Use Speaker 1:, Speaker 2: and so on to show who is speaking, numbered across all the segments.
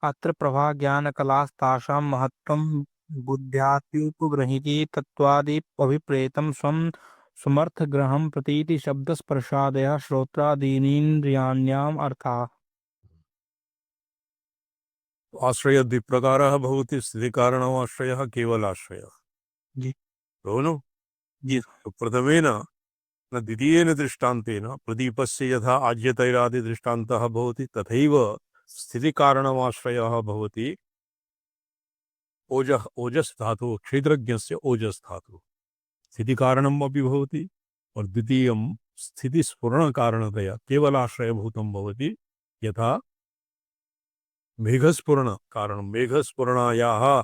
Speaker 1: अत्र प्रभाज्ञानकलास्तासां महत्त्वं बुद्ध्यात्युपगृहीति तत्त्वादिभिप्रेतं स्वं समर्थग्रहं प्रतीति शब्दस्पर्शादयः श्रोत्रादीनीन्द्रियाण्याम् अर्थाः।
Speaker 2: आश्रय द्विप्रकारः भवति, स्थितिकारणमाश्रयः केवलाश्रयः।
Speaker 1: जी
Speaker 2: दोनों
Speaker 1: जी
Speaker 2: प्रथमेन न द्वितीयेन दृष्टान्तेन प्रदीपस्य यथा आज्यतैरादिदृष्टान्तः भवति तथैव स्थितिकारणमाश्रयः भवति ओजस् धातुः, क्षेत्रज्ञस्य ओजस् धातुः स्थितिकारणम् अपि भवति और द्वितीयं स्थितिस्फुरणकारणतया केवलाश्रयभूतं भवति। यथा मेघस्फुरणकारणं, मेघस्फुरणायाः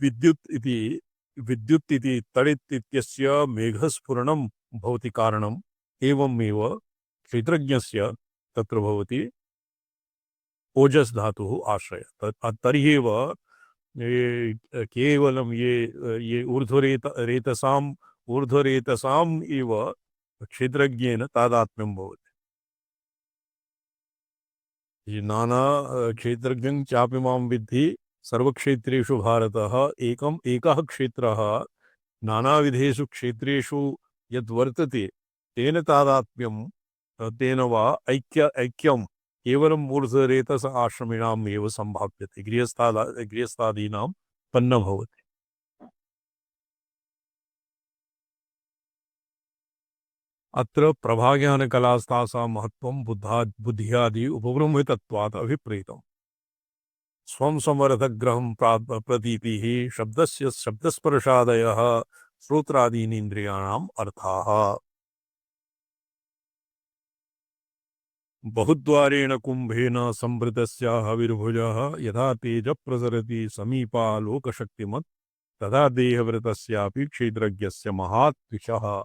Speaker 2: विद्युत् इति तडित् इत्यस्य मेघस्फुरणं भवति कारणम्, एवमेव क्षेत्रज्ञस्य तत्र भवति ओजस् धातुः आश्रय। तर्हि एव केवलं ये ऊर्ध्वरेतसाम् एव क्षेत्रज्ञेन तादात्म्यं भवति। ये नाना क्षेत्रज्ञं चापि मां विद्धि सर्वक्षेत्रेषु भारतः एकः क्षेत्रः नानाविधेषु क्षेत्रेषु यद् वर्तते तेन तादात्म्यं तेन वा ऐक्यं केवलं मूर्धरेतस आश्रमिणाम् एव सम्भाव्यते, गृहस्थादीनां न भवति। अत्र प्रभाज्ञानकलास्तासां महत्त्वं बुद्ध्यादि उपब्रह्मितत्वात् अभिप्रेतम्। स्वं समर्थग्रहं प्रतीतिः शब्दस्य शब्दस्पर्शादयः श्रोत्रादीनीन्द्रियाणाम् अर्थाः। बहुद्वारेण कुम्भेन संवृतस्य हविर्भुजः यथा तेज प्रसरति समीपालोकशक्तिमत् तथा देहवृतस्यापि क्षेत्रज्ञस्य महात्विषः।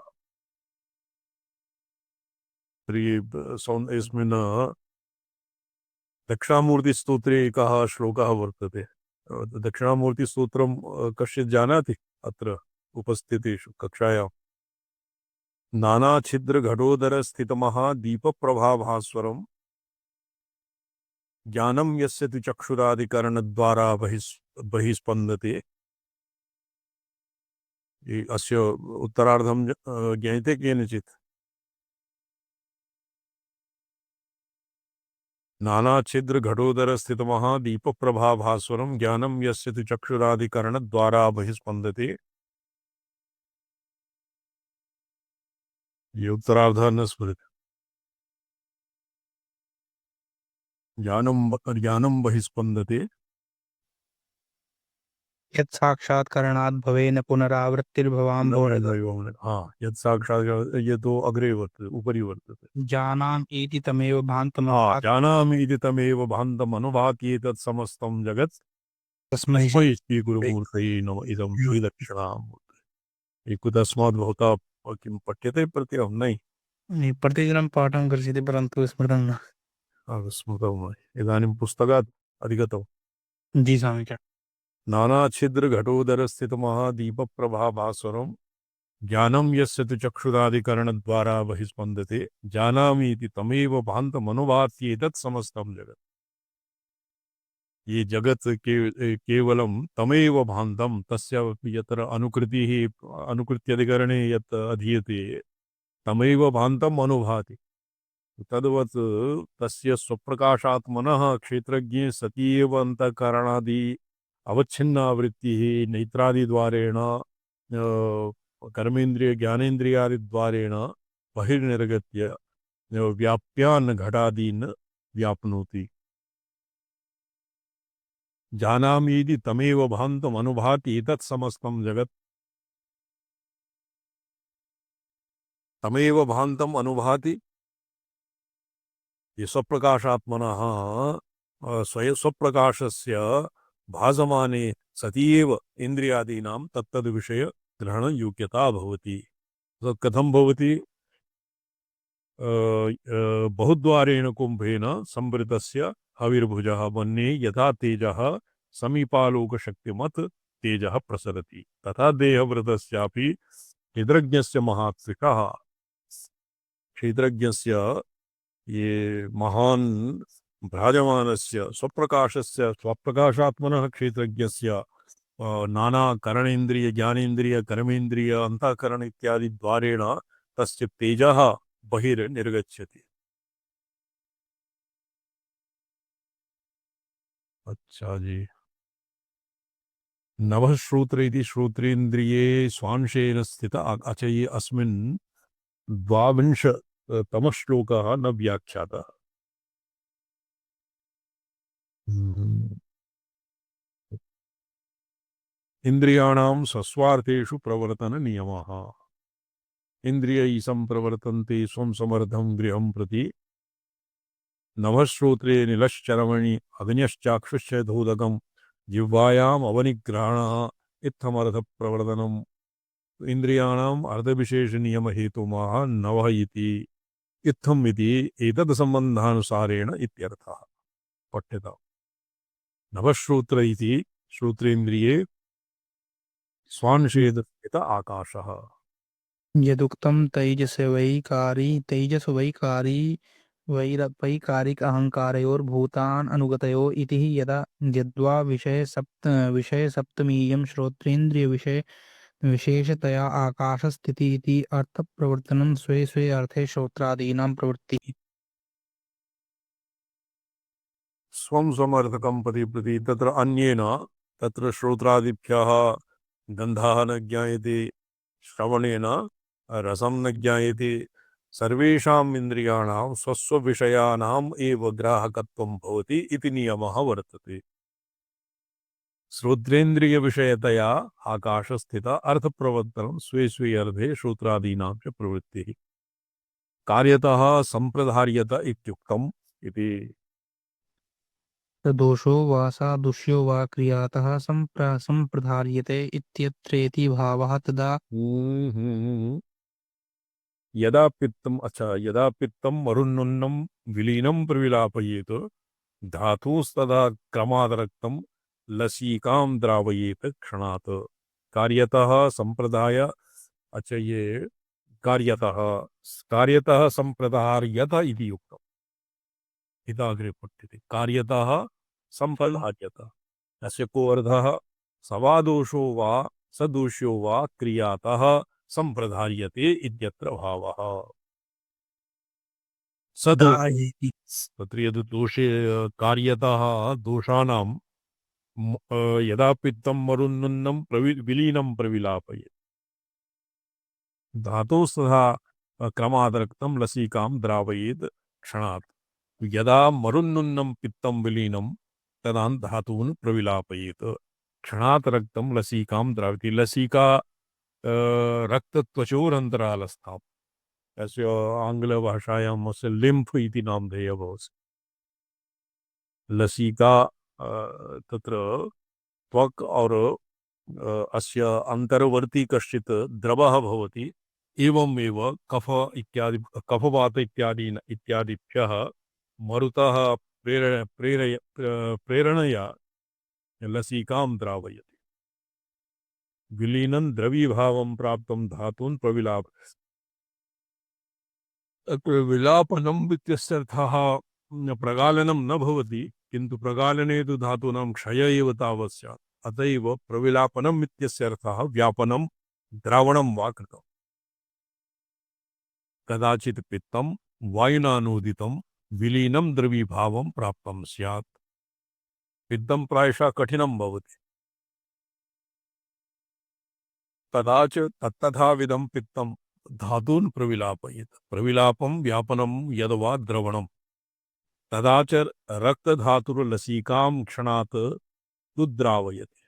Speaker 2: इसमें दक्षिणामूर्तिस्तोत्रे एकः श्लोकः वर्तते। दक्षिणामूर्तिस्तोत्रं कश्चित् जानाति अत्र उपस्थितेषु कक्षायां? नानाछिद्रघटोदरस्थितमः दीपप्रभाभास्वरं ज्ञानं यस्य तु चक्षुरादिकरणद्वारा बहिस्पन्दते। अस्य उत्तरार्धं ज्ञायते केनचित्? नानाछिद्रघटोदरस्थितमः दीपप्रभाभास्वरं ज्ञानं यस्य तु चक्षुरादिकरणद्वारा बहिस्पन्दते। ये उत्तरार्धः न स्मृति। ज्ञानं बहिस्पन्दते।
Speaker 1: यत् साक्षात्करणात् भवेन पुनरावृत्तिर्भवाम्
Speaker 2: हाँ, यत् साक्षात्, ये तो अग्रे वर्तते, उपरि वर्तते।
Speaker 1: जानामि इति तमेव भान्तम्
Speaker 2: हाँ, जानामि इति तमेव भान्तम् अनुभाति एतत् समस्तं जगत्
Speaker 1: तस्मै
Speaker 2: तस्मै श्रीगुरुमूर्तये नमः। इदं श्रीदक्षिणामूर्तये। एतस्मात् भवता किं पठ्यते प्रत्यहं नहि?
Speaker 1: प्रतिदिनं पाठं करिष्यति परन्तु स्मृतं न।
Speaker 2: स्मृतं इदानीं पुस्तकात् अधिगतम्।
Speaker 1: जी स्वामी।
Speaker 2: नानाछिद्रघटोदरस्थितमः दीपप्रभाभास्वरं ज्ञानं यस्य तु चक्षुरादिकरणद्वारा बहिस्पन्दते जानामि इति तमेव भान्तमनुभाति एतत् समस्तं जगत्। ये जगत् केवलं तमेव भान्तं, तस्य यत्र अनुकृत्यधिकरणे यत् अधीयते तमेव भान्तम् अनुभाति। तद्वत् तस्य स्वप्रकाशात्मनः क्षेत्रज्ञे सती एव अंतःकरणादि अवच्छिन्ना वृत्तिः नेत्रादिद्वारेण कर्मेन्द्रिय ज्ञानेन्द्रियादिद्वारेण बहिर्निर्गत्य व्याप्यान् घटादीन् व्याप्नोति। जानामि इति तमेव भान्तम् अनुभाति एतत् समस्तं जगत्। तमेव भान्तम् अनुभाति। ये स्वप्रकाशात्मनः स्वप्रकाशस्य भासमाने सती एव इन्द्रियादीनां तत्तद् विषय ग्रहण योग्यता भवति। तत् कथं भवति? बहुद्वारेण कुम्भेन संवृतस्य हविर्भुजः मन्ये यथा तेजः समीपालोकशक्तिमत् तेजः प्रसरति तथा देहवृतस्यापि क्षेत्रज्ञस्य महात्विषः। क्षेत्रज्ञस्य ये महान भ्राजमानस्य स्वप्रकाशस्य स्वप्रकाशात्मनः क्षेत्रज्ञस्य नाना करणेन्द्रिय ज्ञानेन्द्रिय कर्मेन्द्रिय अंतःकरण इत्यादि द्वारेण तस्य तेजः बहिर्निर्गच्छति। अच्छा जी। नभः श्रोत्र इति श्रोत्रेन्द्रिये स्वांशेन स्थित अचये अस्मिन् द्वाविंश तमः श्लोकः न व्याख्यातः। इंद्रियाणां स्वस्वार्थेषु प्रवर्तन नियमः। इंद्रियैः संप्रवर्तन्ते स्वं समर्थं गृहं प्रति। नभश्रोत्रे निलश्चरमणि अग्न्यश्चाक्षुश्च धोदकं जिह्वायाम् अवनिग्रहणः इत्थमर्थप्रवर्तनम्। इंद्रियाणाम् अर्थविशेषनियमहेतुमाह नवः इति इत्थम् इति एतद् सम्बन्धानुसारेण इत्यर्थः। पठ्यताम्। नभश्रोत्र इति श्रोत्रेन्द्रिये स्वांशेन स्थित आकाशः।
Speaker 1: यदुक्तं तैजस वैकारी वैकारिक अहंकारयोर्भूतान् अनुगतयो इति यदा यद्वा विषय सप्तमीयं श्रोत्रेन्द्रिय विषय विशेषतया आकाशस्थिति इति अर्थप्रवर्तनं स्वे स्वे अर्थे श्रोत्रादीनां प्रवृत्ति।
Speaker 2: स्वं समर्थकं प्रति तत्र अन्येन तत्र श्रोत्रादिभ्यः गन्धः न ज्ञायते, श्रवणेन रसं न ज्ञायते। सर्वेषाम् इन्द्रियाणां स्वस्वविषयाणाम् एव ग्राहकत्वं भवति इति नियमः वर्तते। श्रोत्रेन्द्रिय विषयतया आकाशस्थित अर्थप्रवर्तनं स्वे स्वे अर्थे श्रोत्रादीनां च प्रवृत्तिः। कार्यतः संप्रधार्यत इत्युक्तम् इति।
Speaker 1: दोषो वा सादृश्यो वा क्रियातः सम्प्रधार्यते इत्यत्रेति भावः तदा
Speaker 2: यदा पित्तं मरुन्नुन्नं विलीनं प्रविलापयेत धातुस्तदा क्रमादरक्तं लसीकां द्रावयेत क्षणात्। कार्यतः संप्रदाय ये कार्यतः संप्रदार्यत इति युक्तम्। इदाग्रे पठ्यते। कार्यतः संप्रदार्यत अस्य को अर्थः सवादोषो वा सदोषो वा क्रियातः संप्रधार्यते इत्यत्र भावः।
Speaker 1: दायेति।
Speaker 2: तत्र यद् दोषे कार्यतः दोषाणां यदा पित्तं मरुन्नुन्नं विलीनं प्रविलापयेत् धातोस्तथा क्रमादरक्तं लसिकां द्रावयेत् क्षणात्। यदा मरुन्नुन्नं पित्तं विलीनं तदा धातून् प्रविलापयेत् क्षणात् रक्तं लसिकां द्रावयति। लसिका रक्तत्वचोरन्तरालस्थाम्। अस्य आङ्ग्लभाषायाम् अस्य लिम्फ इति नामधेयः भवति। लसिका तत्र त्वक् और अस्य अन्तर्वर्ती कश्चित् द्रवः भवति। एवमेव कफ इत्यादि कफवात इत्यादिभ्यः मरुतः प्रेरणया लसिकां द्रावयति। विलीनं द्रवीभावं प्राप्तं धातून् प्रविलाप विलापनम् इत्यर्थः प्रगालनं न भवति, किन्तु प्रगालने तु धातूनां क्षय एव तावत् स्यात्। अत एव प्रविलापनम् इत्यस्य अर्थः व्यापनं द्रावणं वा कृतम्। कदाचित् पित्तं वायुना नोदितं विलीनं द्रवीभावं प्राप्तं स्यात्। पित्तं प्रायशः कठिनं भवति। तदाच तत्तथाविधं पित्तं धातून् प्रविलापयेत्। प्रविलापं व्यापनं यद्वा द्रवणं तदा च रक्तधातुर्लसिकां क्षणात् दुद्रावयति।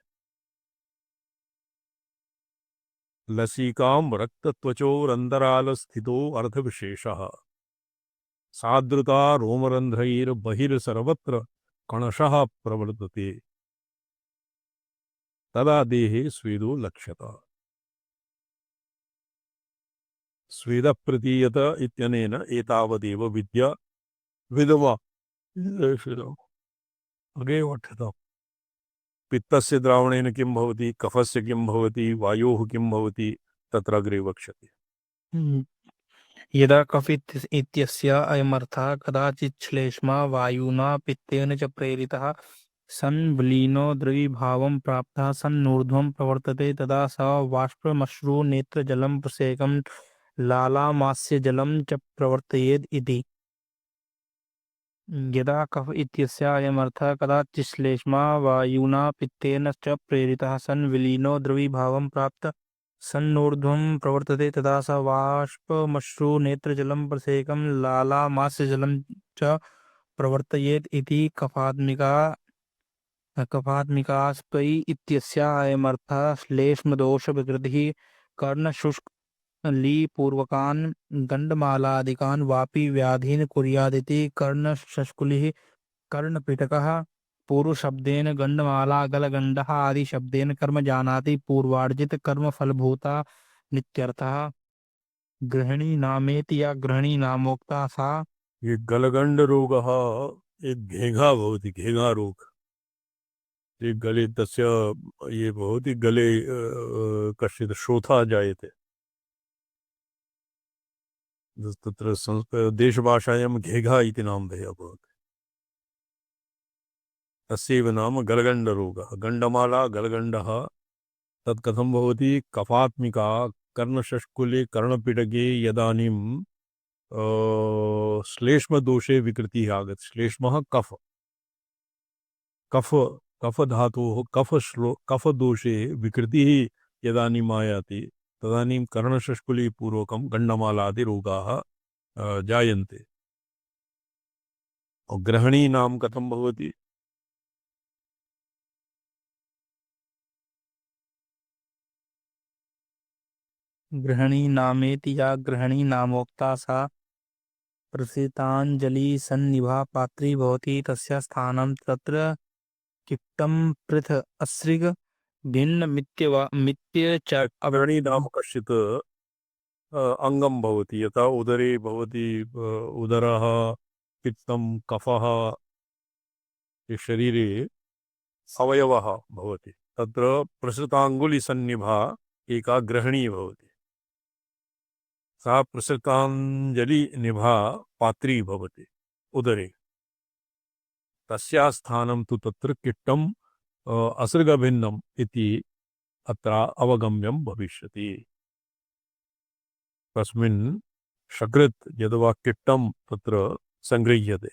Speaker 2: लसिकां रक्तत्वचोरन्तरालस्थितो अर्थविशेषः। सादृता रोमरन्ध्रैर्बहिर्सर्वत्र कणशः प्रवर्तते तदा देहे स्वेदो लक्ष्यते। स्वेदः प्रतीयत इत्यनेन एतावदेव विद्या विधवा अगे वठ्यताम्। पित्तस्य द्रावणेन किं भवति, कफस्य किं भवति, वायोः किं भवति तत्र अग्रे वक्ष्यते।
Speaker 1: यदा इत्यस्य अयमर्थः कदाचित् श्लेष्मा वायुना पित्तेन च प्रेरितः सन् विलीनो द्रवीभावं प्राप्तः सन्नूर्ध्वं प्रवर्तते तदा स बाष्पमश्रु नेत्रजलं प्रसेकं लालामास्य जलं च प्रवर्तयेत् इति। यदा कफ इत्यस्य अयमर्थः कदाचिश्लेष्मा वायुना पित्तेन च प्रेरितः सन् विलीनो द्रवीभावं प्राप्त सन्नूर्ध्वं प्रवर्तते तदा स बाष्पमश्रु नेत्रजलं प्रसेकं लालामास्य जलं च प्रवर्तयेत् इति। कफात्मिकास्पै इत्यस्य अयमर्थः श्लेष्मदोषविकृतिः कर्णशुष्कलीपूर्वकान् गण्डमालादिकान् वापि व्याधीन् कुर्यादिति। कर्णशुष्कुलिः कर्णपिटकः पूर्वशब्देन गण्डमाला गलगण्डः आदि शब्देन कर्म जानाति पूर्वार्जित कर्म फलभूता नित्यर्थः। गृहिणी नामेति या गृहिणी नामोक्ता सा
Speaker 2: ये गलगंड रोग एक घेघा भवति, घेघा रोग। ये गले तस्य ये भवति गले कश्चित् शोथा जायते। तत्र देशभाषायां घेघा इति नामधेयः भवति। तस्यैव नाम गलगण्डरोगः। गण्डमाला गलगण्डः तत् कथं भवति? कफात्मिका कर्णशष्कुले कर्णपिटके यदानीं श्लेष्मदोषे विकृतिः आगच्छति। श्लेष्मः कफ कफ कफ धातोः कफदोषे विकृतिः यदानीम् आयाति तदानीं कर्णशष्कुलीपूर्वकं गण्डमालादिरोगाः जायन्ते। और ग्रहणी नाम कथं भवति?
Speaker 1: गृहिणी नामेति या गृहिणी नामोक्ता सा प्रसिताञ्जलि सन्निभा पात्री भवति तस्य स्थानं तत्र किक्तं पृथ अस्रिग भिन्न मित्य च
Speaker 2: अग्रणी नाम कश्चित् अंगम भवति। यथा उदरे भवति उदरः, पित्तं, कफः, ये शरीरे अवयवः भवति। तत्र प्रसृताङ्गुलिसन्निभा एका गृहिणी भवति। सा प्रसृताञ्जलिनिभा पात्री भवति उदरे। तस्याः स्थानं तु तत्र किट्टम् असृगभिन्नम् इति अत्र अवगम्यं भविष्यति। तस्मिन् शकृत् यद्वा किट्टं तत्र संगृह्यते।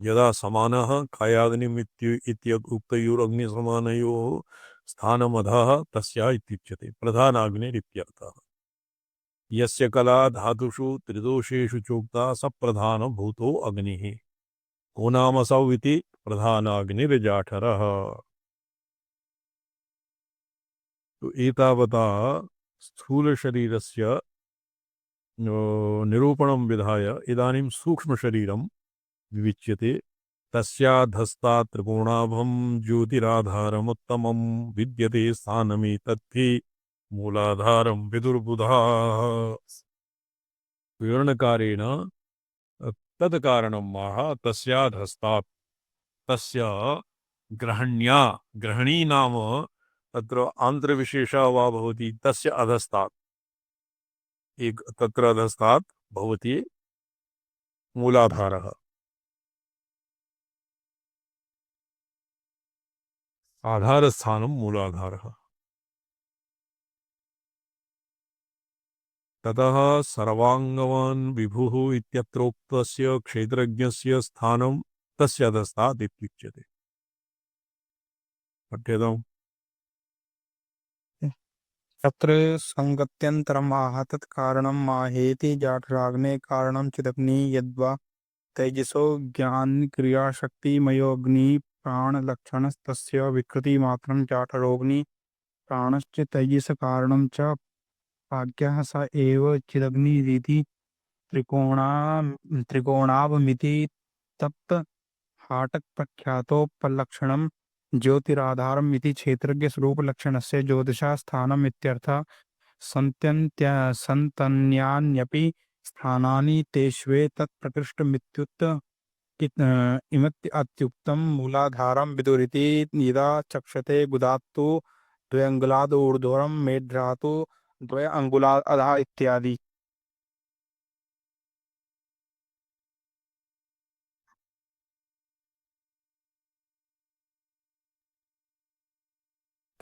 Speaker 2: यदा समानः कायाग्निम् इत्युक्तयोरग्निसमानयोः स्थानमधः तस्या इत्युच्यते। प्रधानाग्निरित्यर्थः। यस्य कला धातुषु त्रिदोषेषु चोक्ता स प्रधानभूतो अग्निः। को नाम असौ इति प्रधानाग्निर्जाठरः। तो एतावता स्थूलशरीरस्य निरूपणं विधाय इदानीं सूक्ष्मशरीरं विविच्यते। तस्याधस्तात् त्रिकोणाभं ज्योतिराधारमुत्तमं विद्यते स्थानमेतद्धि मूलाधारं विदुर्बुधाः। विवरणकारेण तत् कारणं माह तस्याधस्तात् तस्य ग्रहण्या। ग्रहणी नाम तत्र आन्तरविशेषः वा भवति तस्य अधस्तात्। एक तत्र अधस्तात् भवति मूलाधारः। आधारस्थानं मूलाधारः। ततः सर्वाङ्गवान् विभुः इत्यत्रोक्तस्य क्षेत्रज्ञस्य स्थानं तस्य अधस्तात् इत्युच्यते। पठ्यताम्।
Speaker 1: तत्र संगत्यन्तरम् आह तत् कारणं माहेति जाठराग्ने कारणं चिदग्नि यद्वा तेजसो ज्ञान क्रियाशक्तिमयोऽग्नि प्राणलक्षणस्तस्य विकृतिमात्रं जाठरोऽग्नि प्राणश्च तेजस कारणं च भाग्यः स एव चिदग्निरिति त्रिकोणावमिति तप्त हाटक प्रख्यातोपलक्षणं ज्योतिराधारम् इति क्षेत्रज्ञ स्वरूप लक्षणस्य ज्योतिषा स्थानम् इत्यर्थः। सन्तन्यान्यपि स्थानानि तेष्वेतत् प्रकृष्टमित्युक्त इमत्यत्युक्तं मूलाधारं विदुरिति। यदा चक्षते गुदात्तु द्वयंगुलाद ऊर्ध्वं मेढ्रातु द्वय अंगुलाद अधः इत्यादि।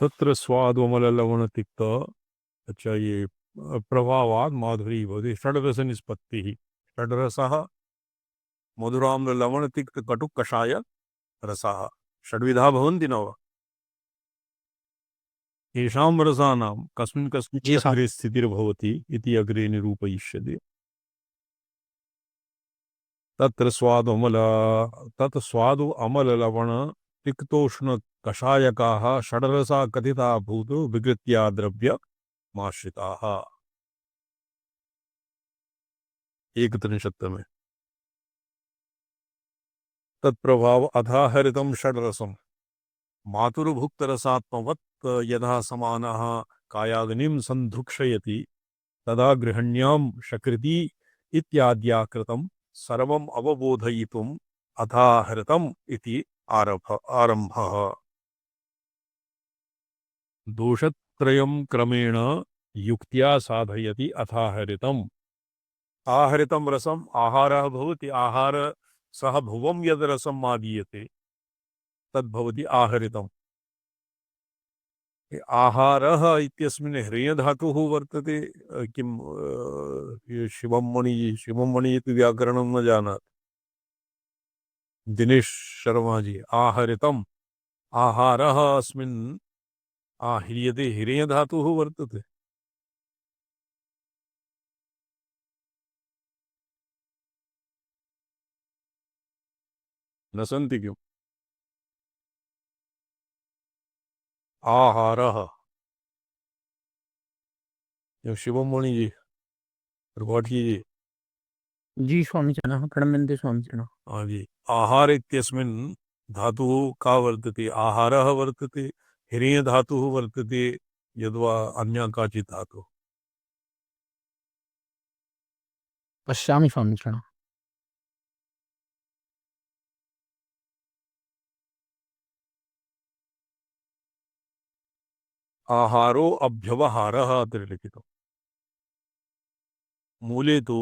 Speaker 2: तत्र स्वादमल लवण तिक्त। अच्छा, ये प्रभावाद माधुरी भवति षड्रस निष्पत्ति। षड्रसः मधुराम्ल लवण तिक्त कटु कषाय रसाः षड्विधा भवन्ति न वा? येषां रसानां कस्मिन् कस्मिन्
Speaker 1: जी स्वामी।
Speaker 2: चक्रे स्थितिर्भवति इति अग्रे निरूपयिष्यते। तत्र स्वादमल तत् स्वादु अमल लवण तिक्तोष्ण कषायकाः षड्रसा कथिता भूतो विकृत्या द्रव्य माश्रिताः। 31 में तत्प्रभाव अथाहरितं षड्रसम् मातुर्भुक्तरसात्मवत् यथा समानः कायाग्निं सन्धुक्षयति तदा गृहण्यां शकृति इत्याद्या कृतं सर्वम् अवबोधयितुम् अथाहृतम् इति आरम्भः। दोषत्रयं क्रमेण युक्त्या साधयति अथाहरितम्। आहरितं रसम् आहारः भवति। आहार सह भुवं यद् रसम् आदीयते तद्भवति आहरितम्। आहारः इत्यस्मिन् ह्रेयधातुः वर्तते। किं ये शिवमणि इति व्याकरणं न जानाति। दिनेश शर्मा जी, आहरितम् आहारः अस्मिन् आह्रियते ह्रेयधातुः वर्तते। न सन्ति किम्? आहारः। शिवमणि जी, त्रिपाठी जी।
Speaker 1: जी स्वामीचन प्रणम्यन्ते स्वामीचन।
Speaker 2: हाँ जी। आहार इत्यस्मिन् धातुः का वर्तते? आहारः वर्तते। ह्रेय धातुः वर्तते यद्वा अन्या काचित् धातुः।
Speaker 1: पश्यामि स्वामीचन।
Speaker 2: आहारो अभ्यवहारः अत्र लिखितम्। मूले तु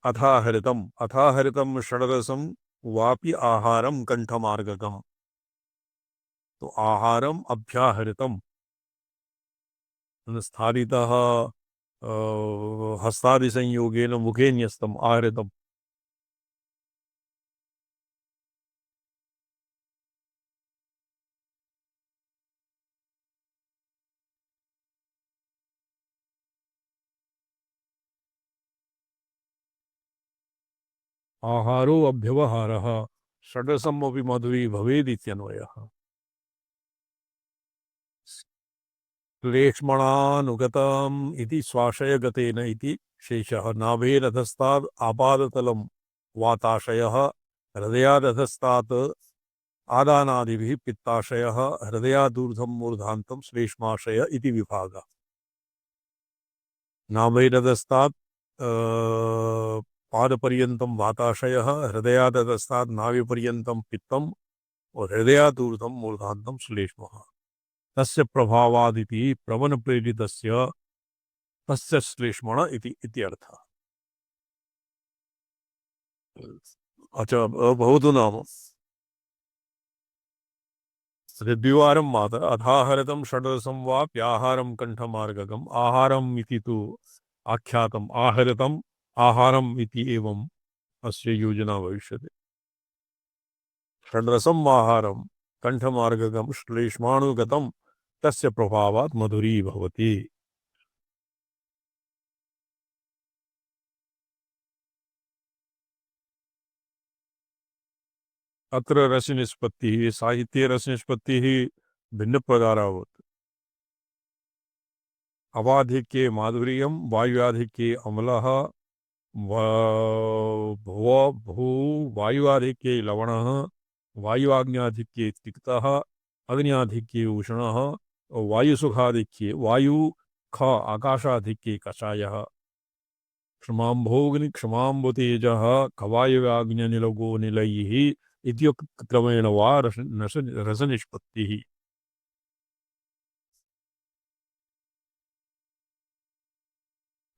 Speaker 2: अथाहरितं षड्रसं वापि आहारं कंठमार्गकम्। तो आहारम अभ्याहरितम स्थारितः हस्तादि संयोगेन मुखे न्यस्तम आहरितम। आहारो अभ्यवहारः षड्रसम् अपि मधुरी भवेदित्यन्वयः। क्लेक्ष्मणानुगतम् इति स्वाशयगतेन इति शेषः। नाभेरधस्ताद् आपादतलं वाताशयः हृदयादधस्तात् आदानादिभिः पित्ताशयः हृदयादूर्ध्वं मूर्धान्तं श्लेष्माशय इति विभागः। नाभैरधस्तात् पादपर्यन्तं वाताशयः हृदयादधस्तात् नाभिपर्यन्तं पित्तम् और हृदयादूर्ध्वं मूर्धान्तं श्लेष्मः। तस्य प्रभावादिति प्रवण प्रेरितस्य तस्य श्लेष्मण इति इत्यर्थः। अच्छा, बहुतु नाम द्विवारं मात अथाहरितं षड्रसं वाप्याहारं कंठमार्गकम्। आहारम् इति तु आख्यातम्, आहरितम् आहारम् इति एवम् अस्य योजना भविष्यति। षड्रसम् आहारं कंठमार्गकं श्लेष्मानुगतं तस्य प्रभावात् मधुरी भवति। अत्र रसनिष्पत्तिः साहित्ये रसनिष्पत्तिः भिन्नप्रकारा भवति। अवाधिक्ये माधुर्यं वायुआधिक्ये अम्लः भू वायुआधिक्ये लवणः वायुआग्न्याधिक्ये तिक्तः अग्न्याधिक्ये उष्णः वायुसुखाधिक्ये वायु ख आकाशाधिक्ये कषायः क्षमाम्भोग्नि क्षमाम्बुतेजः खवायुवाग्न्यनिलगो निलैः इत्युक्तक्रमेण वा रसनिष्पत्तिः।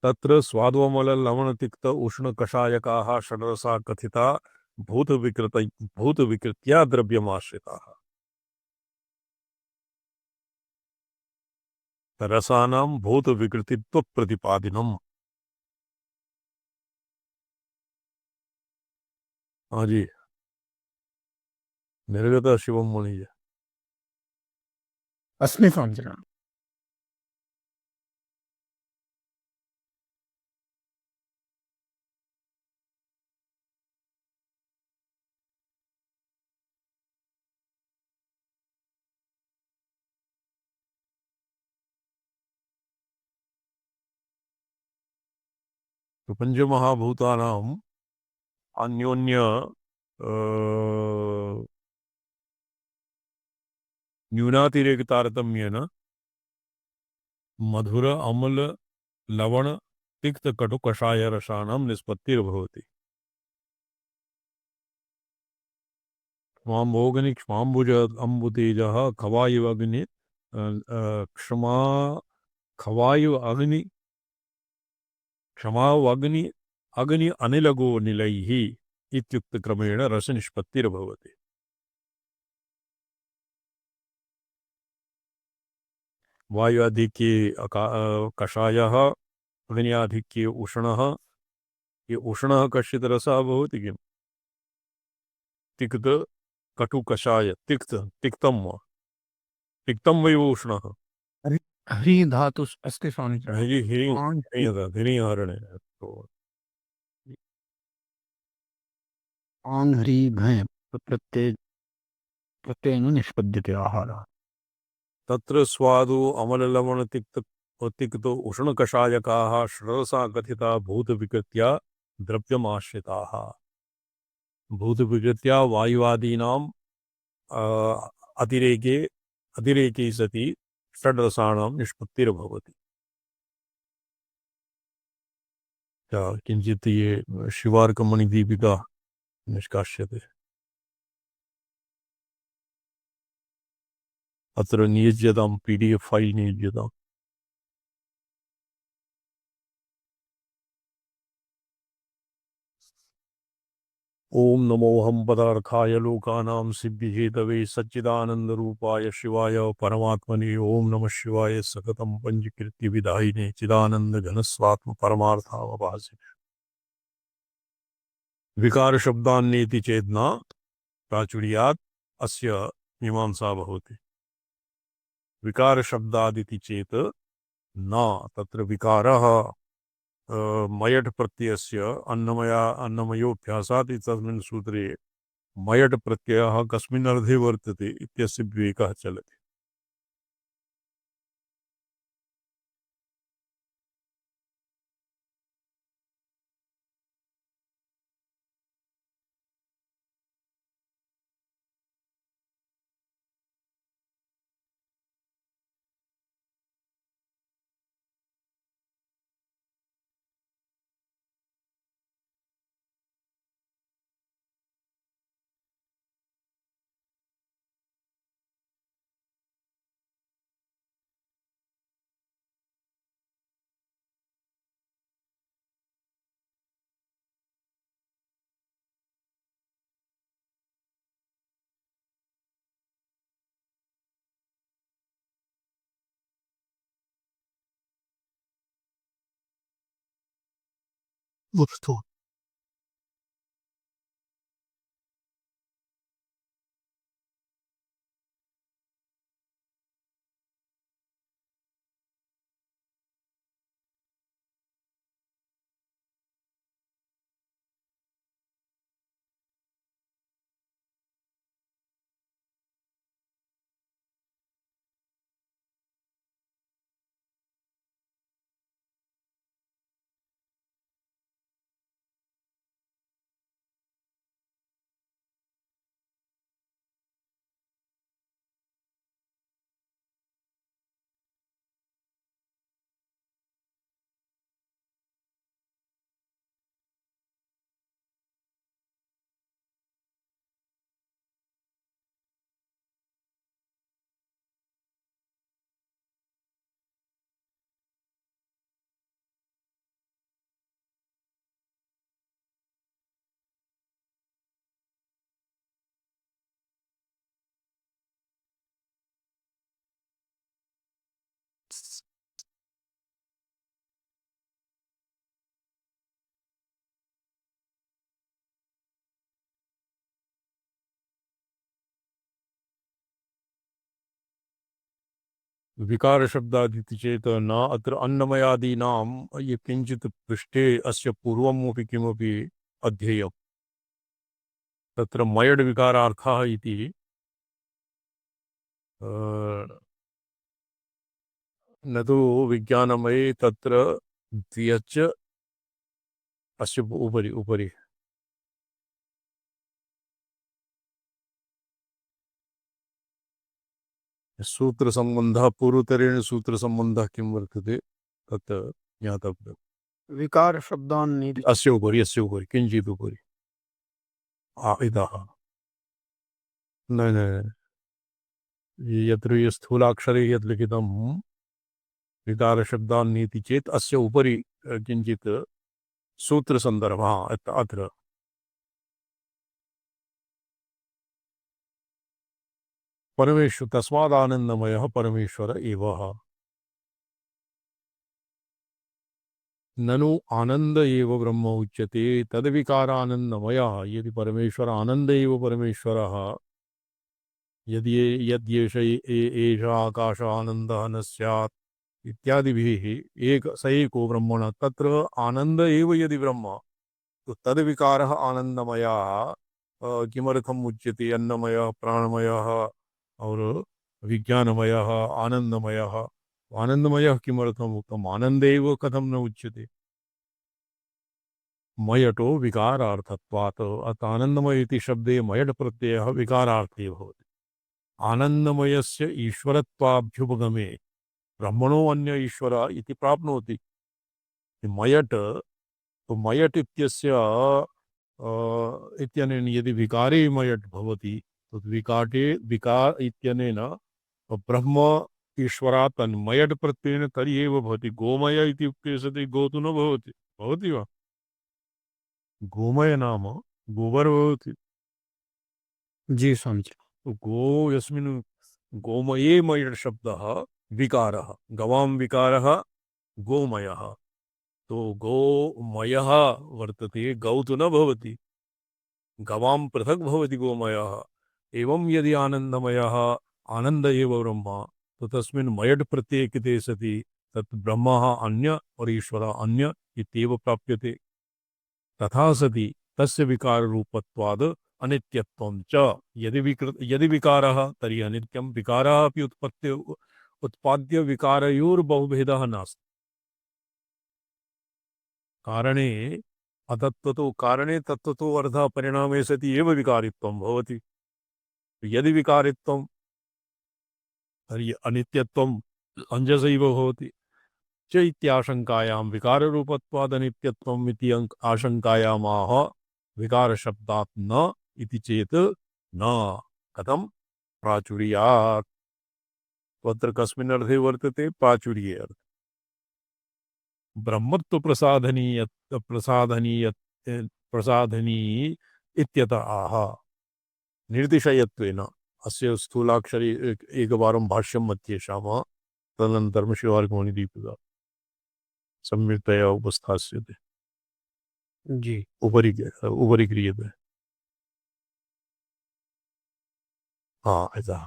Speaker 2: तत्र स्वादोमल लवण तिक्त उष्ण कषायकाः षड्रसा कथिता भूत विकृत्या द्रव्यमाश्रिताः। रसानां भूत विकृतित्व प्रतिपादिनम। हाँ जी, निर्गत शिवम मुनि जी।
Speaker 1: अस्मि स्वामिजन।
Speaker 2: तो पंचमहाभूतानां अन्योन्य न्यूनातिरेक तारतम्येन मधुर अम्ल लवण तिक्त कटु कषाय रसानां निष्पत्तिर्भवति। क्षमाम्भोगनि क्षमाम्बुज अम्बुतेजः खवायुव अग्नि क्षमा खवायु अग्नि क्षमाव अग्नि अग्नि अनिलगो निलैः इत्युक्त क्रमेण रस निष्पत्तिर्भवति। वायुआधिक्ये कषायः, अग्न्याधिक्ये उष्णः। ये उष्णः कश्चित् रसः भवति किम्? तिक्त कटु कषाय तिक्त तिक्तं वा तिक्तं वैव उष्णः।
Speaker 1: हरि हरि धातु अस्ति स्वामिजन।
Speaker 2: हिरि हिरि
Speaker 1: आङ्
Speaker 2: हिरिहरणे तो
Speaker 1: आङ् ह्री भय प्रत्ययेन निष्पद्यते आहारः।
Speaker 2: तत्र स्वादु अमललवण तिक्तो उष्णकषायकाः षड्रसा कथिता भूतविकृत्या द्रव्यमाश्रिताः। भूतविकृत्या वायुवादीनां अतिरेके अतिरेके सति षड्रसाणां निष्पत्तिर्भवति। किञ्चित् ये शिवार्कमणिदीपिका निष्काश्यते। अत्र नियुज्यतां PDF फैल् नियुज्यताम्। ओम नमो हम पदार्थाय लोकानां सिद्धिहेतवे सच्चिदानंदरूपाय शिवाय परमात्मने ओम नमः शिवाय सकतं पंचकृत्य विदायिने चिदानंद घनस्वात्म परमार्थावभासिने। विकार शब्दान्नेति चेतना प्राचुर्यात् अस्य मीमांसा भवति। विकार शब्दादिति चेत न तत्र विकारः मयट प्रत्ययस्य अन्नमयोऽभ्यासात् तस्मिन् सूत्रे मयट प्रत्ययः कस्मिन् अर्थे वर्तते इत्यस्य विवेकः चलति।
Speaker 1: वस्तु
Speaker 2: विकारशब्दादिति चेत् न अत्र अन्नमयादीनां ये किञ्चित् पृष्ठे अस्य पूर्वमपि किमपि अध्येयं तत्र मयड् विकारार्थः इति न तु विज्ञानमये तत्र द्वियच्च अस्य उपरि उपरि सूत्रसम्बन्धः पूर्वतरेण सूत्रसम्बन्धः किं वर्तते तत् ज्ञातव्यम्
Speaker 1: विकार शब्दान्
Speaker 2: अस्य उपरि किञ्चित् उपरि इतः न न यत्र ये स्थूलाक्षरे यत् लिखितं विकारशब्दान्नीति चेत् अस्य उपरि किञ्चित् सूत्रसन्दर्भः अत्र परमेश्वर तस्मादानन्दमयः परमेश्वर एव ननु आनंद एव ब्रह्म उच्यते तद्विकारानन्दमयः यदि परमेश्वर आनंद एव परमेश्वरः यदि यद्येष एष आकाश आनन्दः न स्यात् इत्यादिभिः एक स एको ब्रह्मण तत्र आनंद एव यदि ब्रह्म तो तद्विकारः आनन्दमयः किमर्थम् उच्यते अन्नमयः प्राणमयः और विज्ञानमयः आनन्दमयः आनन्दमयः किमर्थम् उक्तम् आनन्देव कथं न उच्यते मयटो विकारार्थत्वात् अतः आनन्दमय इति शब्दे मयट् प्रत्ययः विकारार्थे भवति आनन्दमयस्य ईश्वरत्वाभ्युपगमे ब्रह्मणो अन्य ईश्वर इति प्राप्नोति मयट् तो मयट् इत्यस्य इत्यनेन यदि विकारे मयट् भवति तो विकाटे विकार इत्यनेन ब्रह्म ईश्वरात् मयट् प्रत्ययेन तर्हि एव भवति गोमय इति उक्ते सति गो तु न भवति भवति वा गोमय नाम गोबर भवति
Speaker 1: जी स्वामीजी
Speaker 2: तो गो यस्मिन् गोमये मयट् शब्दः विकारः गवां विकारः गोमयः तो गोमयः वर्तते गौ तु न भवति गवां पृथक् भवति गोमयः एवं यदि आनन्दमयः आनन्द एव ब्रह्म तो तस्मिन् मयट् प्रत्यये कृते सति तत् ब्रह्म अन्य और ईश्वर अन्य इत्येव प्राप्यते तथा सति तस्य विकाररूपत्वाद् अनित्यत्वं च यदि विकारः तर्हि अनित्यं विकारः अपि उत्पाद्य विकारयोर्बहुभेदः नास्ति कारणे अतत्त्वतो कारणे तत्त्वतो अर्थः परिणामे सति एव विकारित्वं भवति यदि विकारित्वं तर्हि अनित्यत्वम् अंजसैव भवति च इत्याशङ्कायां विकाररूपत्वादनित्यत्वम् इति आशङ्कायामाह विकारशब्दात् न इति चेत् न कथं प्राचुर्यात् तत्र कस्मिन् अर्थे वर्तते प्राचुर्ये अर्थे ब्रह्मत्व प्रसाधनी इत्यतः आह निर्दिशयत्वेन अस्य स्थूलाक्षरे एकवारं भाष्यं मध्येषामः तदनन्तरं शिवार्कमणिदीपिका सम्यक्तया उपस्थास्यते
Speaker 1: जी
Speaker 2: उपरि क्रियते यतः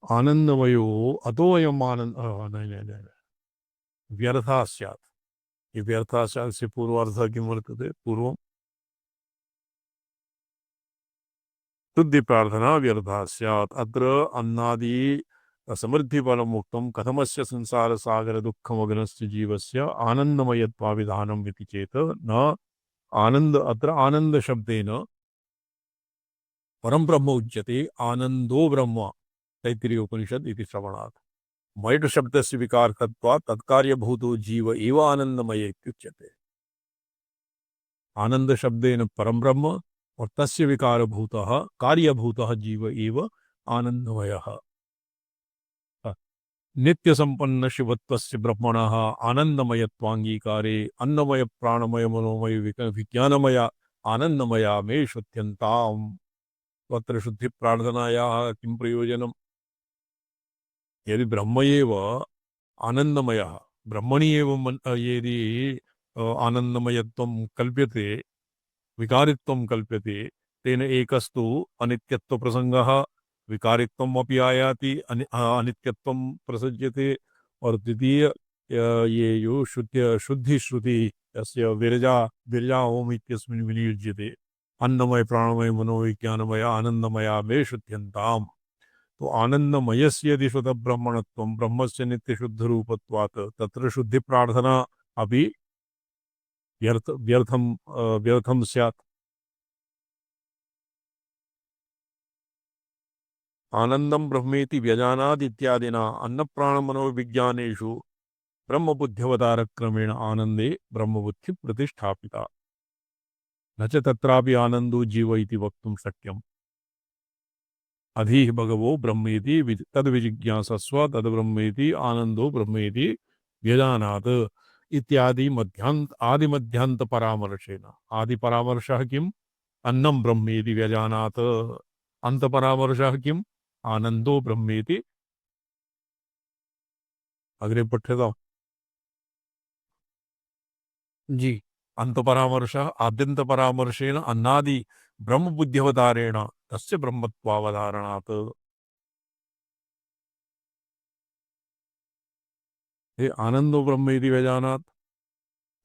Speaker 2: आनन्दमयो अतोऽयम् आनन्द न व्यर्थः स्यात् ये व्यर्थः स्यात् से पूर्वार्थः किं वर्तते पूर्वं शुद्धिप्रार्थना व्यर्थः स्यात् अत्र अन्नादि समृद्धिफलम् उक्तं कथमस्य संसारसागरदुःखमग्नस्य जीवस्य आनन्दमयत्वाविधानम् इति चेत् न आनन्द अत्र आनन्दशब्देन परं ब्रह्म उच्यते आनन्दो ब्रह्म तैत्तिरीय उपनिषद इति श्रवणात् मयट् शब्दस्य विकारकत्वात् तत्कार्यभूतो जीव एव आनन्दमय इत्युच्यते आनंद शब्देन परम ब्रह्म और तस्य विकारभूतः कार्यभूतः जीव एव आनन्दमयः नित्यसम्पन्न शिवत्वस्य ब्रह्मणः आनन्दमयत्वाङ्गीकारे अन्नमय प्राणमय मनोमय विज्ञानमय आनन्दमया मे शुद्ध्यन्ताम् तत्र शुद्धिप्रार्थनायाः किं प्रयोजनम् यदि ब्रह्म एव आनन्दमयः ब्रह्मणि एव यदि आनन्दमयत्वं कल्प्यते विकारित्वं कल्प्यते तेन एकस्तु अनित्यत्वप्रसङ्गः विकारित्वम् अपि आयाति, अनित्यत्वं प्रसज्यते। और द्वितीय ये यो शुद्धि श्रुति यस्य विरजा विरजा ओम इत्यस्मिन् विनियुज्यते, अन्नमय प्राणमय मनोविज्ञानमय आनंदमया मे शुद्ध्यन्ताम्। तो आनंदमयस्य यदि शुद्ध ब्रह्मणत्वं ब्रह्मस्य नित्यशुद्धरूपत्वात् तत्र शुद्धि प्रार्थना अपि व्यर्थम स्यात्। आनंदम ब्रह्मेति व्यजानाद् इत्यादिना अन्नप्राणमनोविज्ञानेषु ब्रह्मबुद्ध्यवतारक्रमेण आनंदे ब्रह्मबुद्धि प्रतिष्ठापिता, न च तत्रापि आनंदो जीव इति वक्तुं शक्यम्। अधीः भगवो ब्रह्मेति तद्विजिज्ञासस्व तद्ब्रह्मेति आनंदो ब्रह्मेति व्यजानात् इत्यादि आदि मध्यांत परामर्शेन। आदि परामर्शः किम्? अन्नं ब्रह्मेति व्यजानात्। अंत परामर्शः किम्? आनंदो ब्रह्मेति। अग्रे पठ्यताम्।
Speaker 1: जी।
Speaker 2: अंत परामर्शः आद्यंत परामर्शेन अन्नादि ब्रह्म बुद्ध्यवतारेण तस्य ब्रह्मत्वावधारणात्। हे आनंदो ब्रह्म इति व्यजानात्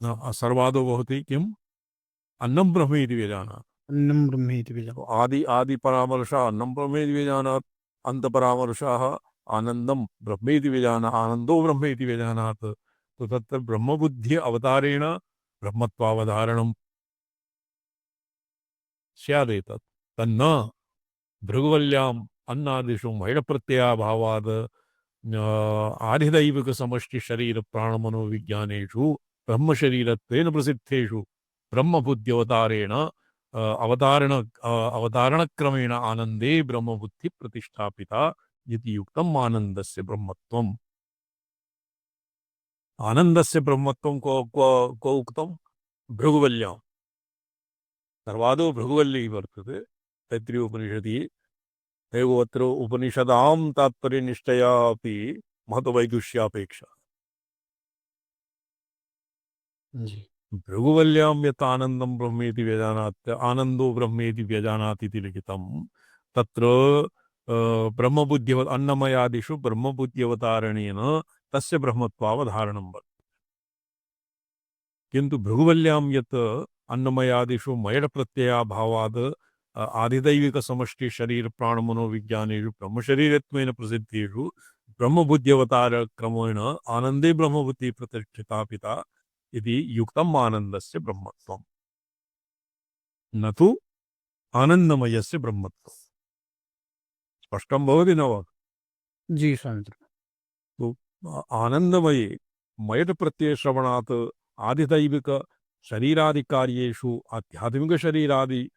Speaker 2: न सर्वादो भवति किम्? अन्नं ब्रह्म इति व्यजानात्।
Speaker 1: अन्नं ब्रह्मेति
Speaker 2: तो
Speaker 1: बीजम्।
Speaker 2: आदि परामर्शः अन्नं ब्रह्मेति व्यजानात्, अंत परामर्शः आनंदम ब्रह्मेति व्यजानात्, आनंदो ब्रह्मेति व्यजानात्। तो तत्र ब्रह्मबुद्धि अवतारेण ब्रह्मत्वावधारणं स्यादेतत्। तन्न भृगुवल्याम् अन्नादिषु मैडप्रत्ययाभावाद् आधिदैविक समष्टि शरीर प्राणमनोविज्ञानेषु ब्रह्मशरीरत्वेन प्रसिद्धेषु ब्रह्मबुद्ध्यवतारेण अवतारणक्रमेण आनंदे ब्रह्मबुद्धि प्रतिष्ठापिता इति युक्तम्। आनंदस्य ब्रह्मत्वम्। आनंदस्य ब्रह्मत्वं को उक्तम्? भृगुवल्याम्। सर्वादौ भृगुवल्ली वर्तते तैत्तिरीय उपनिषदि। एवत्र उपनिषदां तात्पर्यनिष्ठया अपि महत्वैदुष्यापेक्षा।
Speaker 1: जी।
Speaker 2: भृगुवल्यां यत् आनंदं ब्रह्मेति व्यजानात्, आनंदो ब्रह्मेति व्यजानात् इति लिखितं, तत्र ब्रह्मबुद्ध्यव अन्नमयादिषु ब्रह्मबुद्ध्यवतारणेन तस्य ब्रह्मत्वावधारणं वर्तते। किन्तु भृगुवल्यां यत् अन्नमयादिषु मयडप्रत्ययाभावाद् आदिदैविक समष्टि शरीर प्राणमनोविज्ञानेषु ब्रह्मशरीरत्वेन प्रसिद्धेषु ब्रह्मबुद्ध्यवतारक्रमेण आनंदे ब्रह्मबुद्धि प्रतिष्ठिता पिता इति युक्तम्। आनंदस्य ब्रह्मत्वम्, न तु आनंदमयस्य ब्रह्मत्वम्। स्पष्टं भवति न वा?
Speaker 1: जी स्वामी।
Speaker 2: तो आनंदमये मयट प्रत्यय श्रवणात् आदिदैविक शरीरादिकार्येषु आध्यात्मिक शरीरादि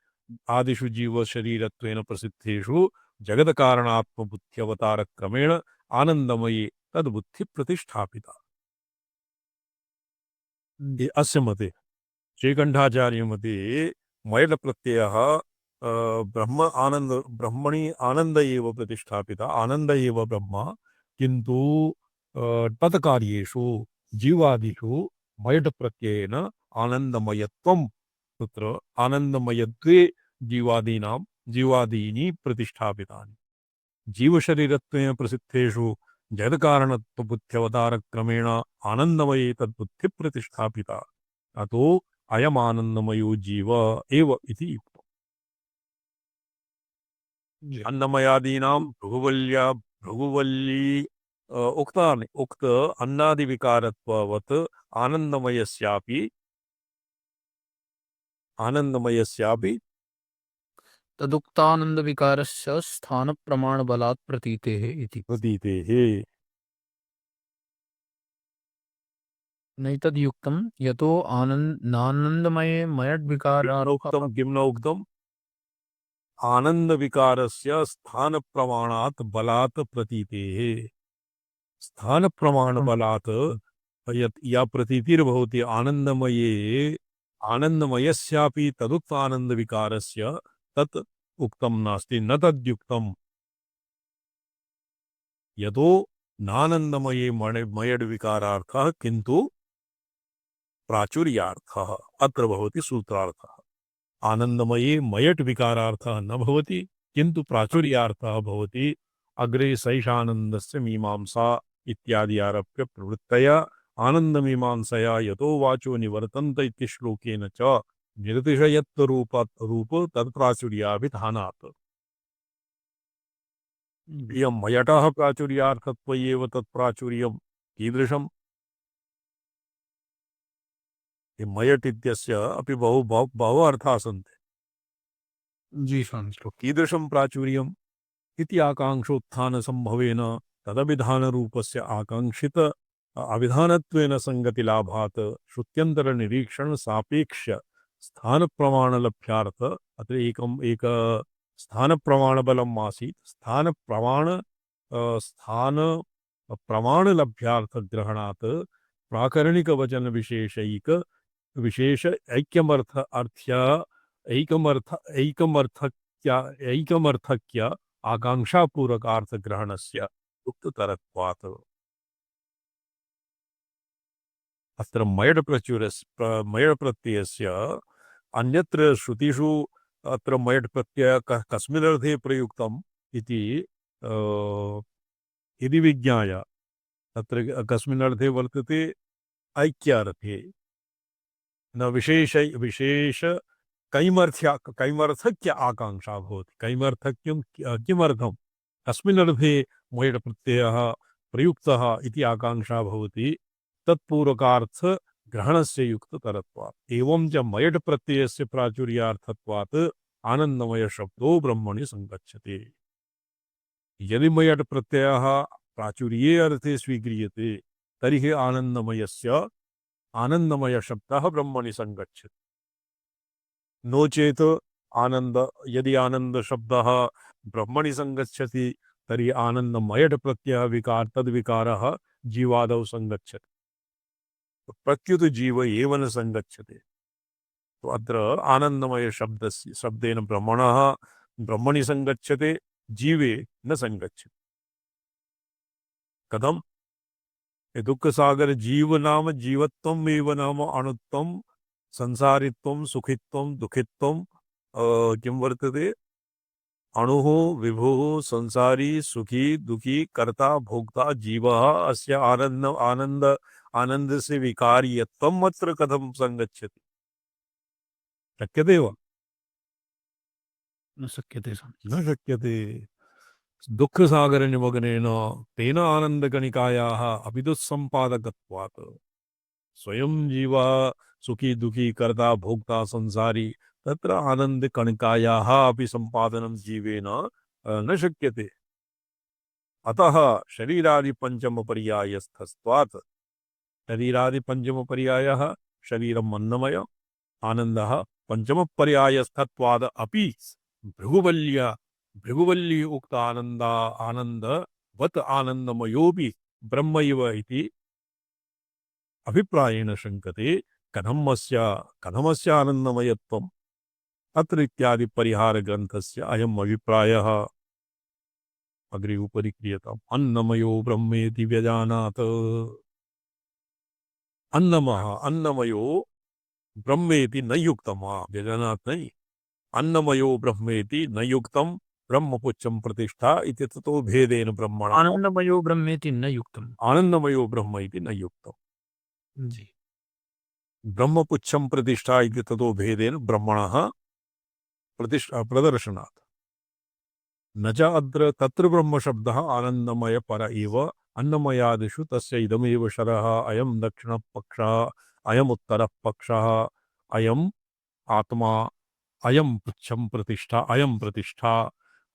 Speaker 2: आदिषु जीव शरीरत्वेन प्रसिद्धेषु जगत्कारणात्म बुद्ध्यवतार क्रमेण आनंदमये तद्बुद्धि प्रतिष्ठापिता। ये अस्य मते श्रीकंठाचार्य मते मयट प्रत्ययः ब्रह्म आनंद ब्रह्मणि आनंद एव प्रतिष्ठापिता, आनंद एव ब्रह्म। किंतु तत्कार्येषु जीवादिषु मयट प्रत्ययेन आनंदमयत्वं तत्र आनंदमयत्वे जीवादीनि प्रतिष्ठापितानि। जीवशरीरत्वेन प्रसिद्धेषु जगत्कारणत्वबुद्ध्यवतारक्रमेण आनंदमये तद्बुद्धि प्रतिष्ठापिता। अतो अयम आनंदमयो जीव एव इति युक्तम्। अन्नमयादीनां भृगुवल्ली उक्त अन्नादिविकारत्ववत् आनंदमयस्यापि
Speaker 1: तदुक्तानन्दविकारस्य स्थानप्रमाणबलात् प्रतीतेः इति।
Speaker 2: प्रतीतेः।
Speaker 1: नैतद्युक्तं यतो नानन्दमये मयड्विकारार्थः।
Speaker 2: किं न उक्तम्? आनंद विकारस्य स्थान प्रमाणात् बलात् प्रतीतेः। स्थान प्रमाण बलात् या प्रतीतिर्भवति आनंदमये, आनंदमयस्यापि तदुक्त आनंद विकारस्य तत् उक्तं नास्ति, न तद्युक्तम्। यतो नानंदमये मयड विकारार्थः किन्तु प्राचुर्यार्थः अत्र भवति सूत्रार्थः। आनंदमये मयट विकारार्थः न भवति, किन्तु प्राचुर्यार्थः भवति अग्रे सैषानन्दस्य मीमांसा इत्यादि आरभ्य प्रवृत्तया आनन्दमीमांसया यतो वाचो निवर्तन्त इति श्लोकेन च निर्तिशयत्वरूप रूप तत्प्राचुर्याभिधानात् इयं मयटः प्राचुर्यार्थत्व एव तत्प्राचुर्यं कीदृशम् मयट इत्यस्य अपि बहु बहु बहु अर्थाः सन्ति
Speaker 1: जी स्वामी।
Speaker 2: तो कीदृशं प्राचुर्यम् इति आकांक्षोत्थानसम्भवेन तदभिधानरूपस्य आकाङ्क्षित अभिधानत्वेन सङ्गतिलाभात् श्रुत्यन्तरनिरीक्षणसापेक्ष्य स्थानप्रमाणलभ्यार्थ अत्र एक स्थानप्रमाणबलम् आसीत् स्थानप्रमाणलभ्यार्थग्रहणात् प्राकरणिकवचनविशेषैक विशेष ऐक्यमर्थ अर्थ्य ऐकमर्थक्य आकांक्षापूरकार्थग्रहणस्य उक्ततरत्वात् अत्र मयड् प्रत्ययस्य अन्यत्र श्रुतिषु अत्र मयड् प्रत्यय कस्मिन्नर्थे प्रयुक्तम् इति यदि विज्ञाय तत्र कस्मिन्नर्थे वर्तते ऐक्यार्थे न विशेष कैमर्थक्य आकांक्षा भवति कैमर्थक्यं किमर्थं कस्मिन् अर्थे मयड् प्रत्ययः प्रयुक्तः इति आकांक्षा भवति तत्पूरकार्थ ग्रहणस्य युक्ततरत्वात् एवं च मयड् प्रत्ययस्य प्राचुर्यार्थत्वात् आनन्दमय शब्दो ब्रह्मणि संगच्छते यदि मयड् प्रत्ययः प्राचुर्ये अर्थे स्वीक्रियते तर्हि आनन्दमय शब्दः ब्रह्मणि संगच्छति नो चेत यदि आनंद शब्दः ब्रह्मणि संगच्छति तर्हि आनन्दमयड् प्रत्ययः तद्विकारः जीवादौ संगच्छति प्रत्युत जीव एव न संगच्छते तो अत्र आनन्दमय शब्देन ब्रह्मणः ब्रह्मणि संगच्छते जीवे न संगच्छति कथम दुःखसागर जीव नाम जीवत्वम् एव नाम अणुत्वं संसारित्वं सुखित्वं दुःखित्वं किं वर्तते अणुः विभुः संसारी सुखी दुखी कर्ता भोक्ता जीवः अस्य आनन्दस्य विकार्यत्वम् अत्र कथं संगच्छति शक्यते वा
Speaker 1: न शक्यते स्वामी।
Speaker 2: न शक्यते दुःखसागरनिमग्नेन तेन आनन्दकणिकायाः अभिदुःसम्पादकत्वात् स्वयं जीवः सुखी दुखी कर्ता भोक्ता संसारी तत्र आनन्दकणिकायाः अपि सम्पादनं जीवेन न शक्यते अतः शरीरादिपञ्चमपर्यायस्थत्वात् शरीरादिपञ्चमपर्यायः शरीरम् अन्नमय आनन्दः पञ्चमपर्यायस्थत्वात् अपि भृगुवल्ली उक्त आनन्दवत् आनन्दमयोऽपि ब्रह्मैव इति अभिप्रायेण शङ्कते कथमस्य आनन्दमयत्वम् अत्र इत्यादि परिहारग्रन्थस्य अयम् अभिप्रायः अग्रे उपरि क्रियताम् अन्नमयो ब्रह्मेति व्यजानात् अन्नमयो ब्रह्मेति न युक्तम् व्यजानात् नहीं अन्नमयो ब्रह्मेति न युक्तं ब्रह्मपुच्छं प्रतिष्ठा इति ततो भेदेन ब्रह्मणः
Speaker 1: आनंदमयो ब्रह्मेति न युक्तम।
Speaker 2: आनन्दमयो ब्रह्म इति न युक्तम्
Speaker 1: जी।
Speaker 2: ब्रह्मपुच्छं प्रतिष्ठा इति ततो भेदेन ब्रह्मणः प्रदर्शनात् न च अत्र तत्र ब्रह्मशब्दः आनन्दमय पर एव अन्नमयादिषु तस्य इदमेव शरः अयं दक्षिणपक्षः अयम् उत्तरः पक्षः अयम् आत्मा अयं पुच्छं प्रतिष्ठा अयं प्रतिष्ठा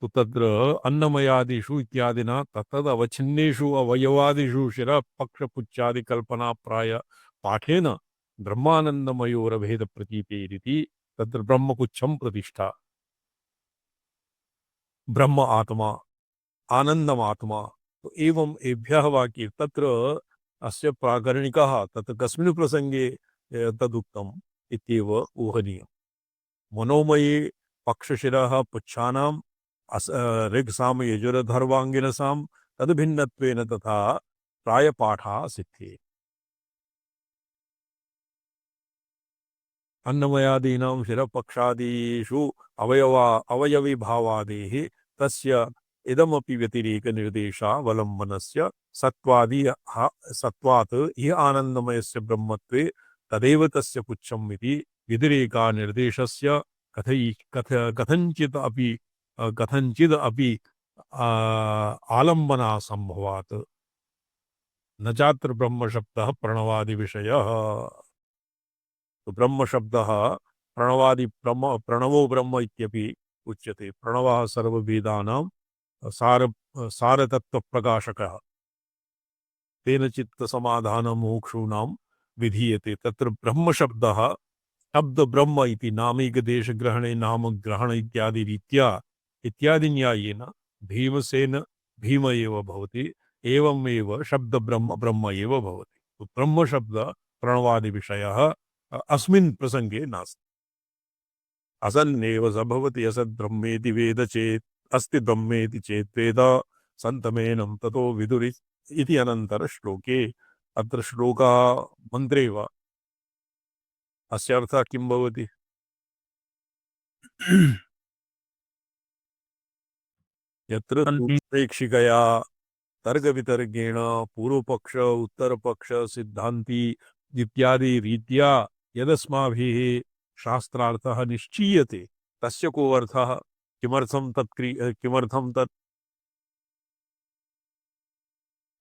Speaker 2: तो तत्र अन्नमयादिषु इत्यादिना तत्तदवच्छिन्नेषु अवयवादिषु शिरः पक्षपुच्छादि कल्पना प्राय पाठेन ब्रह्मानन्दमयोरभेदप्रतीतेरिति तत्र ब्रह्मपुच्छं प्रतिष्ठा ब्रह्म आत्मा आनन्दमात्मा तो एवं एभ्यः वाक्ये तत्र अस्य प्राकरणिकः तत्र कस्मिन् प्रसङ्गे तदुक्तम् इत्येव ऊहनीयम् मनोमये पक्षशिरः पुच्छानाम् ऋक्साम यजुरधर्वाङ्गिरसां तद्भिन्नत्वेन तथा प्रायपाठः सिद्धे अन्नमयादीनां शिरपक्षादिषु अवयविभावादेः तस्य इदमपि व्यतिरेकनिर्देशावलम्बनस्य सत्त्वात् हि आनन्दमयस्य ब्रह्मत्वे तदेव तस्य पुच्छम् इति व्यतिरेकानिर्देशस्य कथञ्चिदपि आलम्बनासम्भवात् न चात्र ब्रह्मशब्दः प्रणवादिविषयः। तो ब्रह्मशब्दः प्रणवो ब्रह्म इत्यपि उच्यते। प्रणवः सर्ववेदानां सारतत्त्वप्रकाशकः तेन चित्तसमाधानमोक्षूणां विधीयते। तत्र ब्रह्मशब्दः शब्द ब्रह्म इति नामैकदेशग्रहणे नामग्रहण इत्यादि रीत्या इत्यादि न्यायेन भीमसेन भीम एव भवति। एवमेव शब्द ब्रह्म ब्रह्म एव भवति। तो ब्रह्म शब्द प्रणवादि विषयः अस्मिन् प्रसंगे नास्ति। असन्नेव स भवति असद् ब्रह्मेति वेद चेत् अस्ति ब्रह्मेति चेत् वेद सन्तमेनं ततो विदुरि इति अनन्तर श्लोके। अत्र श्लोका मन्त्रे वा अस्य अर्थः किं भवति? यत्र प्रेक्षिकया तर्कवितर्केण पूर्वपक्ष उत्तरपक्ष सिद्धान्ति इत्यादि रीत्या यदस्माभिः शास्त्रार्थः निश्चीयते तस्य को अर्थः? किमर्थं तत्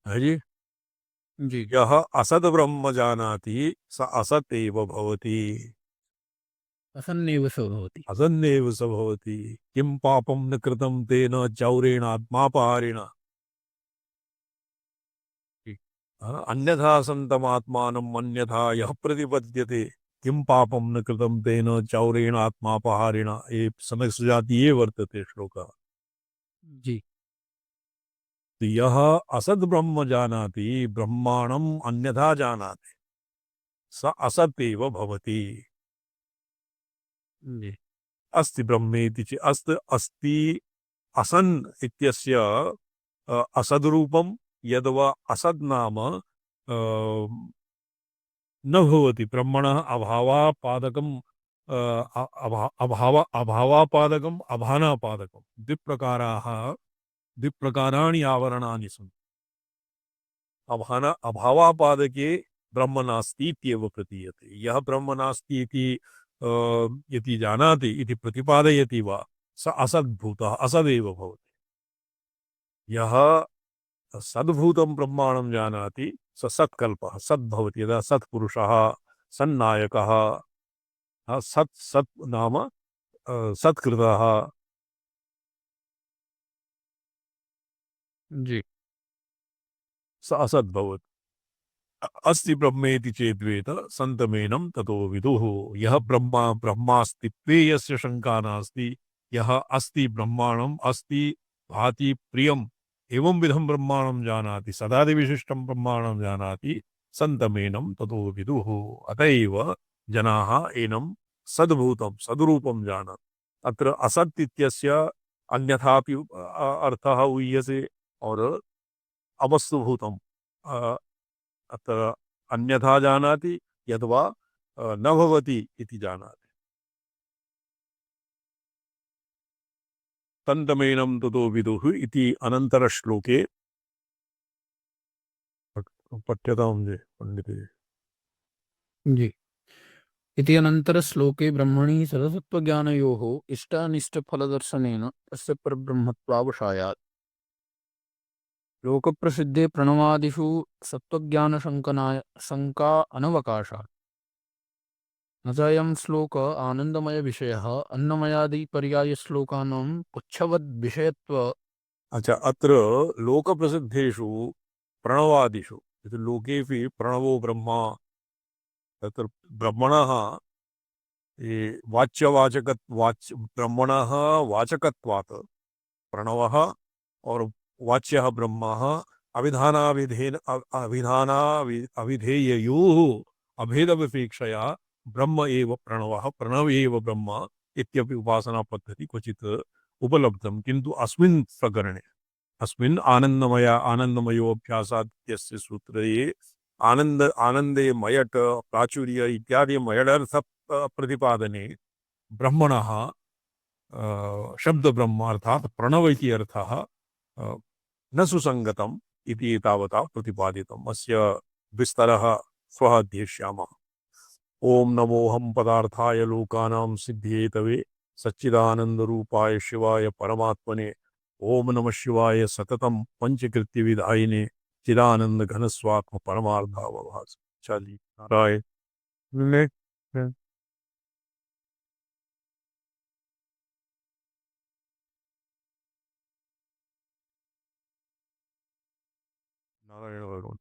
Speaker 2: है जी?
Speaker 1: जी
Speaker 2: यः असद् ब्रह्म जानाति स असत् एव भवति।
Speaker 1: असन्नेव स भवति।
Speaker 2: असन्नेव स भवति। किं पापं न कृतं तेन चौरेण आत्मापहारेण अन्यथा सन्तमात्मानम् अन्यथा यः प्रतिपद्यते किं पापं न कृतं तेन चौरेण आत्मापहारेण। ये समस्याति ये वर्तते श्लोकः।
Speaker 1: जी
Speaker 2: तो यः असद् ब्रह्म जानाति ब्रह्माणम् अन्यथा जानाति स असत् एव भवति।
Speaker 1: जी
Speaker 2: अस्ति ब्रह्मेति चेत् अस्ति असन् इत्यस्य असद्रूपं यद्वा असद् नाम न भवति। ब्रह्मणः अभावापादकम् अभावापादकम् अभानापादकं द्विप्रकाराणि आवरणानि सन्ति। अभावापादके ब्रह्म नास्ति इत्येव प्रतीयते। यः ब्रह्म नास्ति इति यदि जानाति इति प्रतिपादयति वा स असद्भूतः असदेव भवति। यः सद्भूतं ब्रह्माणं जानाति स सत्कल्पः सद्भवति। यदा सत्पुरुषः सन्नायकः सत् नाम सत्कृतः
Speaker 1: जी
Speaker 2: स असद्भवति। अस्ति ब्रह्मेति चेद्वेद सन्तमेनं ततो विदुः। यः ब्रह्मास्तित्वे यस्य शङ्का नास्ति यः अस्ति ब्रह्माणम् अस्ति भाति प्रियम् एवं विधं ब्रह्माणं जानाति सदादिविशिष्टं ब्रह्माणं जानाति सन्तमेनं ततो विदुः। अत एव जनाः एनं सद्भूतं सद्रूपं जानन्ति। अत्र असत् इत्यस्य अन्यथापि अर्थः ऊह्यते और अवस्तुभूतम् अत्र अन्यथा जानाति यद्वा न भवति इति जानाति। तन्तमेनं ततो विदुः इति अनन्तरश्लोके पठ्यतां जी पंडिते।
Speaker 1: जी इति अनन्तरश्लोके ब्रह्मणि सदसत्त्वज्ञानयोः इष्टानिष्टफलदर्शनेन तस्य परब्रह्मत्वावसायात्। लोकप्रसिद्धे प्रणवादिषु शङ्का अनवकाशात्। न च अयं श्लोक आनन्दमयविषयः अन्नमयादिपर्यायश्लोकानां पुच्छवद्विषयत्व।
Speaker 2: अच्छा अत्र लोकप्रसिद्धेषु प्रणवादिषु इति लोकेऽपि प्रणवो ब्रह्मा तत्र ब्रह्मणः ब्रह्मणः वाचकत्वात् प्रणवः और वाच्यः ब्रह्मः अविधेययोः अभेदविपेक्षया ब्रह्म एव प्रणवः प्रणव एव ब्रह्म इत्यपि उपासना पद्धति क्वचित् उपलब्धं। किन्तु अस्मिन् प्रकरणे अस्मिन् आनन्दमयोऽभ्यासात् इत्यस्य सूत्रे आनन्दे मयट प्राचुर्य इत्यादि मयडर्थ प्रतिपादने ब्रह्मणः शब्दब्रह्म अर्थात प्रणव इति अर्थः न सुसङ्गतम् इति तावता प्रतिपादितम्। अस्य विस्तरः श्वः ध्येष्यामः। ओम नमोऽहं पदार्थाय लोकानां सिद्ध्येतवे सच्चिदानन्दरूपाय शिवाय परमात्मने। ओम नमः शिवाय सततं पंचकृत्यविधायिने चिदानंद घनस्वात्म परमार्थावभास। चलिए नारायण। नारायण भगवान।